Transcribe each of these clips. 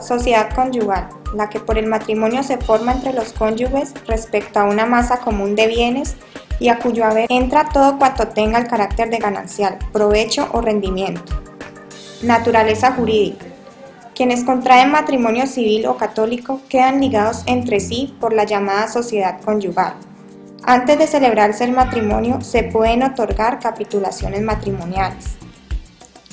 Sociedad conyugal, la que por el matrimonio se forma entre los cónyuges respecto a una masa común de bienes y a cuyo haber entra todo cuanto tenga el carácter de ganancial, provecho o rendimiento. Naturaleza jurídica. Quienes contraen matrimonio civil o católico quedan ligados entre sí por la llamada sociedad conyugal. Antes de celebrarse el matrimonio se pueden otorgar capitulaciones matrimoniales.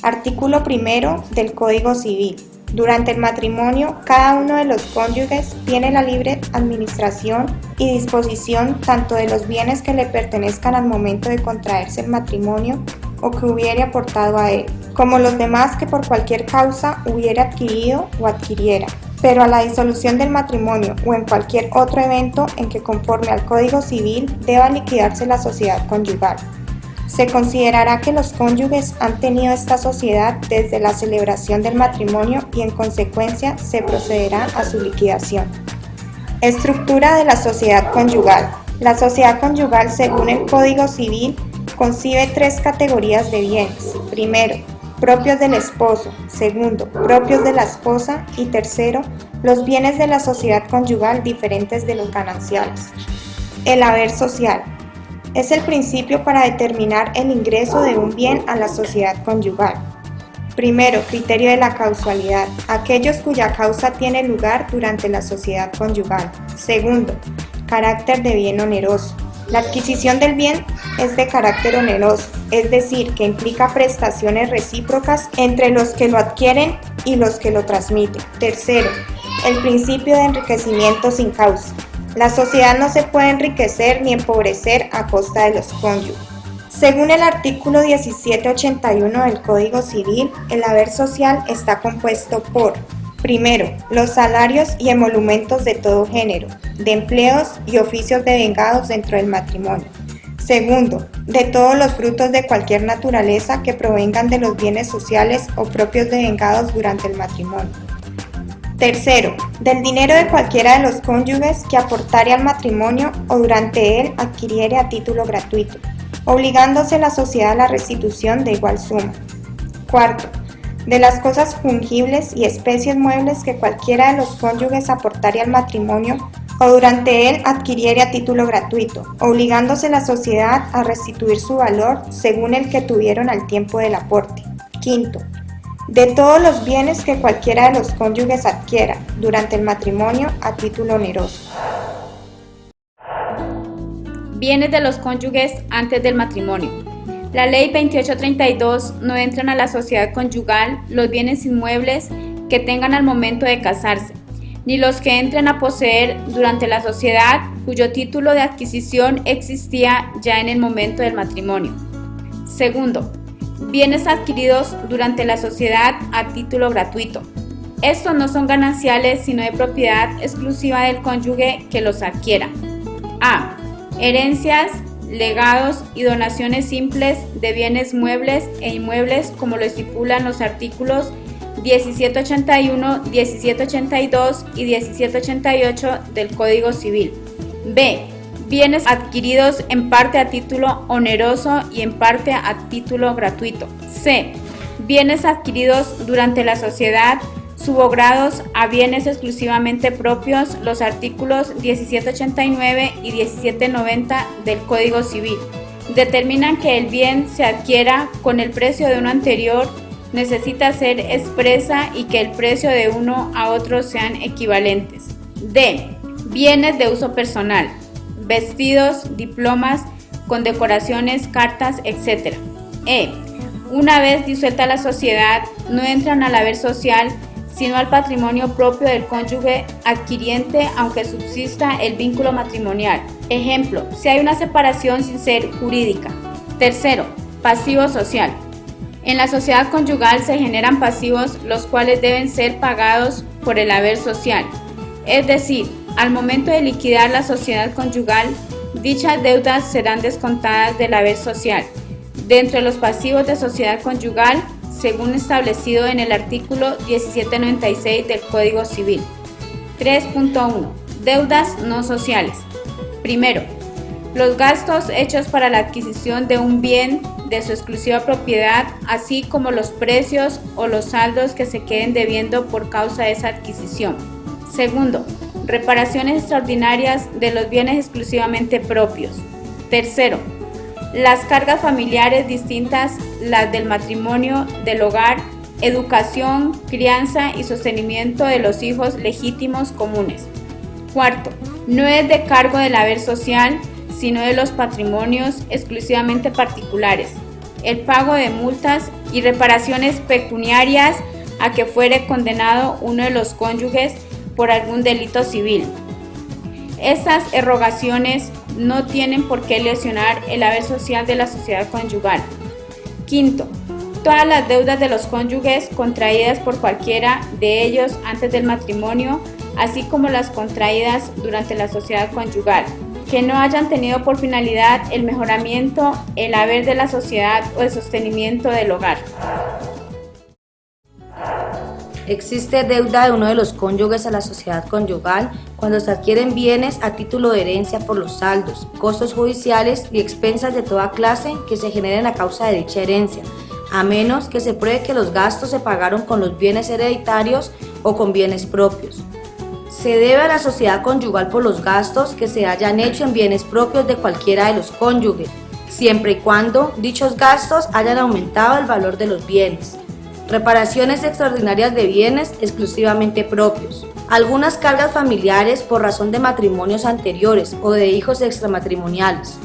Artículo 1 del Código Civil. Durante el matrimonio, cada uno de los cónyuges tiene la libre administración y disposición tanto de los bienes que le pertenezcan al momento de contraerse el matrimonio o que hubiere aportado a él, como los demás que por cualquier causa hubiera adquirido o adquiriera, pero a la disolución del matrimonio o en cualquier otro evento en que conforme al Código Civil deba liquidarse la sociedad conyugal. Se considerará que los cónyuges han tenido esta sociedad desde la celebración del matrimonio y en consecuencia se procederá a su liquidación. Estructura de la sociedad conyugal. La sociedad conyugal, según el Código Civil, concibe 3 categorías de bienes. Primero, propios del esposo. Segundo, propios de la esposa. Y tercero, los bienes de la sociedad conyugal diferentes de los gananciales. El haber social. Es el principio para determinar el ingreso de un bien a la sociedad conyugal. Primero, criterio de la causalidad, aquellos cuya causa tiene lugar durante la sociedad conyugal. Segundo, carácter de bien oneroso. La adquisición del bien es de carácter oneroso, es decir, que implica prestaciones recíprocas entre los que lo adquieren y los que lo transmiten. Tercero, el principio de enriquecimiento sin causa. La sociedad no se puede enriquecer ni empobrecer a costa de los cónyuges. Según el artículo 1781 del Código Civil, el haber social está compuesto por: primero, los salarios y emolumentos de todo género, de empleos y oficios devengados dentro del matrimonio. Segundo, de todos los frutos de cualquier naturaleza que provengan de los bienes sociales o propios devengados durante el matrimonio. Tercero, del dinero de cualquiera de los cónyuges que aportare al matrimonio o durante él adquiriere a título gratuito, obligándose la sociedad a la restitución de igual suma. Cuarto, de las cosas fungibles y especies muebles que cualquiera de los cónyuges aportare al matrimonio o durante él adquiriere a título gratuito, obligándose la sociedad a restituir su valor según el que tuvieron al tiempo del aporte. Quinto, de todos los bienes que cualquiera de los cónyuges adquiera durante el matrimonio a título oneroso. Bienes de los cónyuges antes del matrimonio. La Ley 2832 no entran a la sociedad conyugal los bienes inmuebles que tengan al momento de casarse, ni los que entren a poseer durante la sociedad cuyo título de adquisición existía ya en el momento del matrimonio. Segundo, bienes adquiridos durante la sociedad a título gratuito. Estos no son gananciales sino de propiedad exclusiva del cónyuge que los adquiera. A. Herencias, legados y donaciones simples de bienes muebles e inmuebles como lo estipulan los artículos 1781, 1782 y 1788 del Código Civil. B. Bienes adquiridos en parte a título oneroso y en parte a título gratuito. C. Bienes adquiridos durante la sociedad subogrados a bienes exclusivamente propios, los artículos 1789 y 1790 del Código Civil. Determinan que el bien se adquiera con el precio de uno anterior, necesita ser expresa y que el precio de uno a otro sean equivalentes. D. Bienes de uso personal. Vestidos, diplomas, condecoraciones, cartas, etc. E. Una vez disuelta la sociedad, no entran al haber social, sino al patrimonio propio del cónyuge adquiriente, aunque subsista el vínculo matrimonial. Ejemplo, si hay una separación sin ser jurídica. Tercero, pasivo social. En la sociedad conyugal se generan pasivos, los cuales deben ser pagados por el haber social. Es decir, al momento de liquidar la sociedad conyugal, dichas deudas serán descontadas del haber social. Dentro de los pasivos de sociedad conyugal, según establecido en el artículo 1796 del Código Civil. 3.1. Deudas no sociales. Primero, los gastos hechos para la adquisición de un bien de su exclusiva propiedad, así como los precios o los saldos que se queden debiendo por causa de esa adquisición. Segundo, reparaciones extraordinarias de los bienes exclusivamente propios. Tercero, las cargas familiares distintas, las del matrimonio, del hogar, educación, crianza y sostenimiento de los hijos legítimos comunes. Cuarto, no es de cargo del haber social, sino de los patrimonios exclusivamente particulares, el pago de multas y reparaciones pecuniarias a que fuere condenado uno de los cónyuges por algún delito civil. Estas erogaciones no tienen por qué lesionar el haber social de la sociedad conyugal. Quinto, todas las deudas de los cónyuges contraídas por cualquiera de ellos antes del matrimonio, así como las contraídas durante la sociedad conyugal, que no hayan tenido por finalidad el mejoramiento, el haber de la sociedad o el sostenimiento del hogar. Existe deuda de uno de los cónyuges a la sociedad conyugal cuando se adquieren bienes a título de herencia por los saldos, costos judiciales y expensas de toda clase que se generen a causa de dicha herencia, a menos que se pruebe que los gastos se pagaron con los bienes hereditarios o con bienes propios. Se debe a la sociedad conyugal por los gastos que se hayan hecho en bienes propios de cualquiera de los cónyuges, siempre y cuando dichos gastos hayan aumentado el valor de los bienes. Reparaciones extraordinarias de bienes exclusivamente propios. Algunas cargas familiares por razón de matrimonios anteriores o de hijos extramatrimoniales.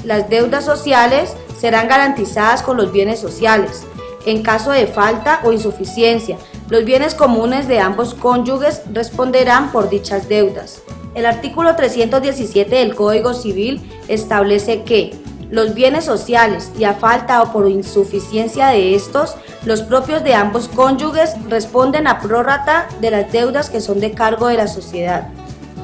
Las deudas sociales serán garantizadas con los bienes sociales. En caso de falta o insuficiencia, los bienes comunes de ambos cónyuges responderán por dichas deudas. El artículo 317 del Código Civil establece que los bienes sociales y a falta o por insuficiencia de estos, los propios de ambos cónyuges responden a prórrata de las deudas que son de cargo de la sociedad.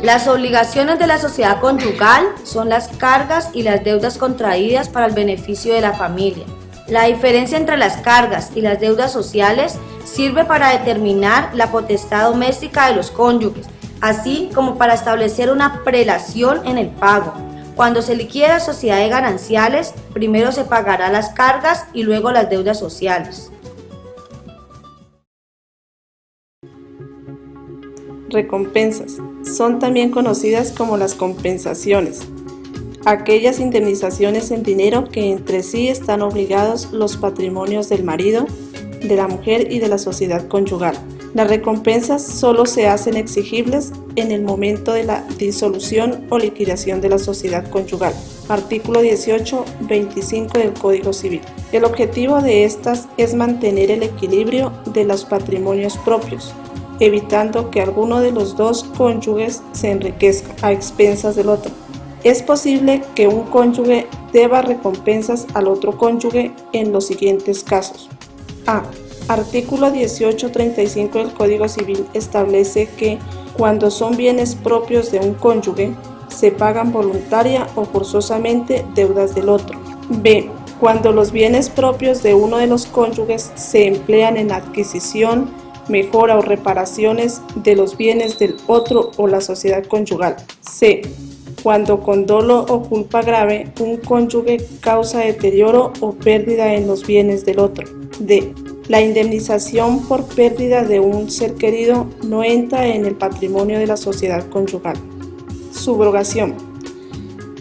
Las obligaciones de la sociedad conyugal son las cargas y las deudas contraídas para el beneficio de la familia. La diferencia entre las cargas y las deudas sociales sirve para determinar la potestad doméstica de los cónyuges, así como para establecer una prelación en el pago. Cuando se liquide la sociedad de gananciales, primero se pagará las cargas y luego las deudas sociales. Recompensas. Son también conocidas como las compensaciones. Aquellas indemnizaciones en dinero que entre sí están obligados los patrimonios del marido, de la mujer y de la sociedad conyugal. Las recompensas solo se hacen exigibles en el momento de la disolución o liquidación de la sociedad conyugal. Artículo 18-25 del Código Civil. El objetivo de estas es mantener el equilibrio de los patrimonios propios, evitando que alguno de los dos cónyuges se enriquezca a expensas del otro. Es posible que un cónyuge deba recompensas al otro cónyuge en los siguientes casos. A. Artículo 1835 del Código Civil establece que cuando son bienes propios de un cónyuge, se pagan voluntaria o forzosamente deudas del otro. B. Cuando los bienes propios de uno de los cónyuges se emplean en adquisición, mejora o reparaciones de los bienes del otro o la sociedad conyugal. C. Cuando con dolo o culpa grave un cónyuge causa deterioro o pérdida en los bienes del otro. D. La indemnización por pérdida de un ser querido no entra en el patrimonio de la sociedad conyugal. Subrogación.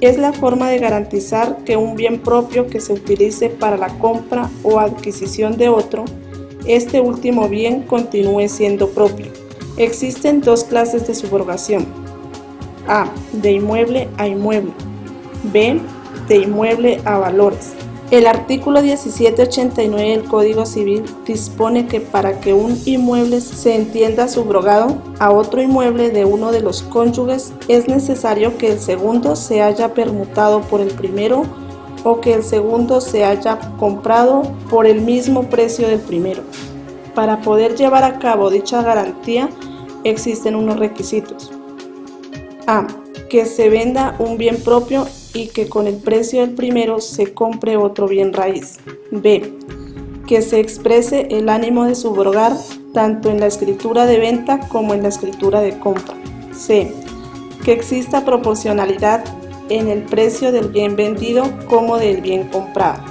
Es la forma de garantizar que un bien propio que se utilice para la compra o adquisición de otro, este último bien continúe siendo propio. Existen dos clases de subrogación. A. De inmueble a inmueble. B. De inmueble a valores. El artículo 1789 del Código Civil dispone que para que un inmueble se entienda subrogado a otro inmueble de uno de los cónyuges es necesario que el segundo se haya permutado por el primero o que el segundo se haya comprado por el mismo precio del primero. Para poder llevar a cabo dicha garantía existen unos requisitos. A. Que se venda un bien propio y que con el precio del primero se compre otro bien raíz. B. Que se exprese el ánimo de subrogar tanto en la escritura de venta como en la escritura de compra. C. Que exista proporcionalidad en el precio del bien vendido como del bien comprado.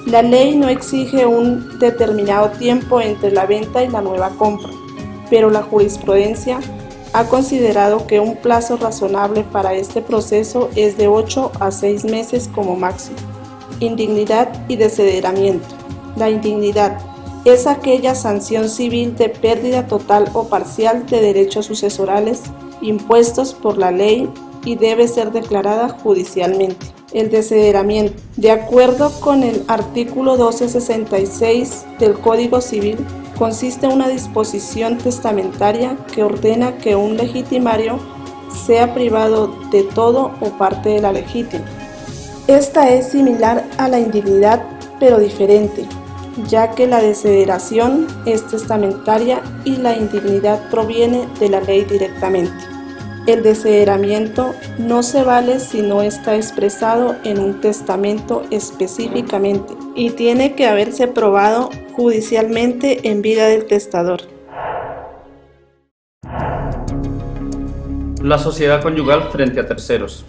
La ley no exige un determinado tiempo entre la venta y la nueva compra, pero la jurisprudencia ha considerado que un plazo razonable para este proceso es de 8 a 6 meses como máximo. Indignidad y desheredamiento. La indignidad es aquella sanción civil de pérdida total o parcial de derechos sucesorales impuestos por la ley y debe ser declarada judicialmente. El desheredamiento. De acuerdo con el artículo 1266 del Código Civil, consiste en una disposición testamentaria que ordena que un legitimario sea privado de todo o parte de la legítima. Esta es similar a la indignidad, pero diferente, ya que la desheredación es testamentaria y la indignidad proviene de la ley directamente. El desheredamiento no se vale si no está expresado en un testamento específicamente y tiene que haberse probado judicialmente en vida del testador. La sociedad conyugal frente a terceros.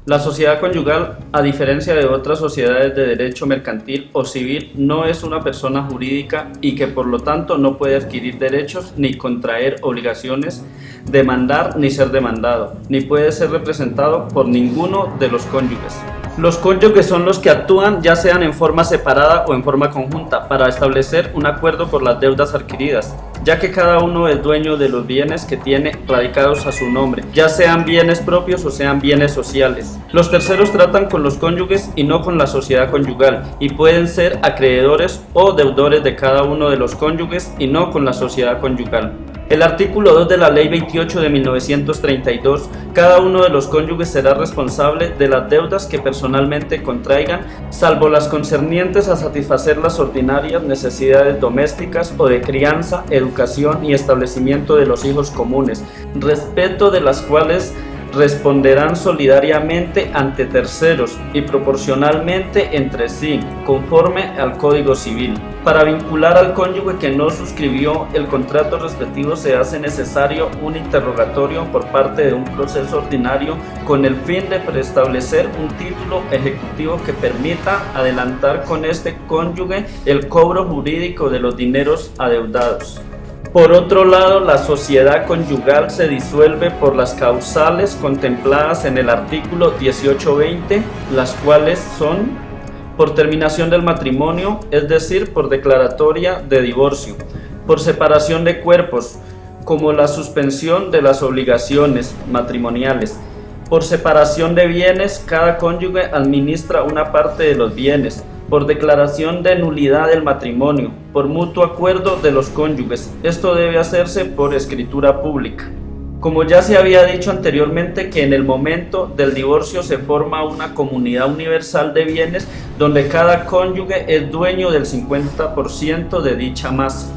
La sociedad conyugal, a diferencia de otras sociedades de derecho mercantil o civil, no es una persona jurídica y que por lo tanto no puede adquirir derechos ni contraer obligaciones, demandar ni ser demandado, ni puede ser representado por ninguno de los cónyuges. Los cónyuges son los que actúan ya sean en forma separada o en forma conjunta para establecer un acuerdo por las deudas adquiridas, ya que cada uno es dueño de los bienes que tiene radicados a su nombre, ya sean bienes propios o sean bienes sociales. Los terceros tratan con los cónyuges y no con la sociedad conyugal y pueden ser acreedores o deudores de cada uno de los cónyuges y no con la sociedad conyugal. El artículo 2 de la Ley 28 de 1932, cada uno de los cónyuges será responsable de las deudas que personalmente contraigan, salvo las concernientes a satisfacer las ordinarias necesidades domésticas o de crianza, educación y establecimiento de los hijos comunes, respecto de las cuales responderán solidariamente ante terceros y proporcionalmente entre sí, conforme al Código Civil. Para vincular al cónyuge que no suscribió el contrato respectivo se hace necesario un interrogatorio por parte de un proceso ordinario con el fin de preestablecer un título ejecutivo que permita adelantar con este cónyuge el cobro jurídico de los dineros adeudados. Por otro lado, la sociedad conyugal se disuelve por las causales contempladas en el artículo 1820, las cuales son por terminación del matrimonio, es decir, por declaratoria de divorcio, por separación de cuerpos, como la suspensión de las obligaciones matrimoniales, por separación de bienes, cada cónyuge administra una parte de los bienes, por declaración de nulidad del matrimonio, por mutuo acuerdo de los cónyuges. Esto debe hacerse por escritura pública. Como ya se había dicho anteriormente que en el momento del divorcio se forma una comunidad universal de bienes donde cada cónyuge es dueño del 50% de dicha masa.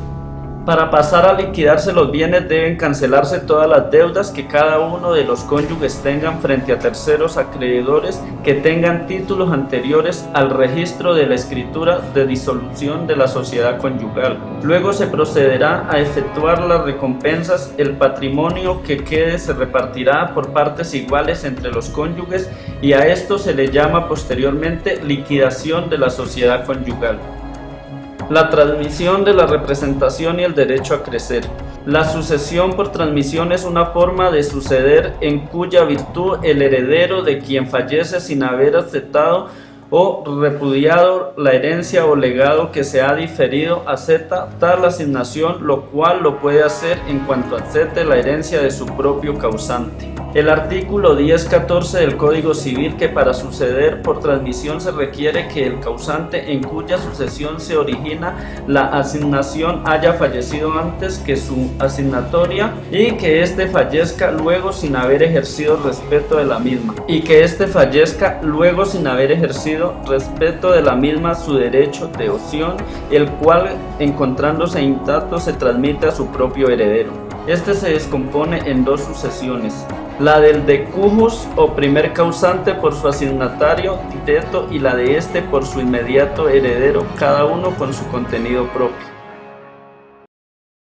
Para pasar a liquidarse los bienes deben cancelarse todas las deudas que cada uno de los cónyuges tengan frente a terceros acreedores que tengan títulos anteriores al registro de la escritura de disolución de la sociedad conyugal. Luego se procederá a efectuar las recompensas. El patrimonio que quede se repartirá por partes iguales entre los cónyuges y a esto se le llama posteriormente liquidación de la sociedad conyugal. La transmisión de la representación y el derecho a crecer. La sucesión por transmisión es una forma de suceder en cuya virtud el heredero de quien fallece sin haber aceptado o repudiado la herencia o legado que se ha diferido acepta tal asignación, lo cual lo puede hacer en cuanto acepte la herencia de su propio causante. El artículo 10.14 del Código Civil que para suceder por transmisión se requiere que el causante en cuya sucesión se origina la asignación haya fallecido antes que su asignatoria y que éste fallezca luego sin haber ejercido respecto de la misma respecto de la misma su derecho de opción, el cual encontrándose intacto se transmite a su propio heredero. Este se descompone en dos sucesiones, la del decujus o primer causante por su asignatario directo y la de este por su inmediato heredero, cada uno con su contenido propio.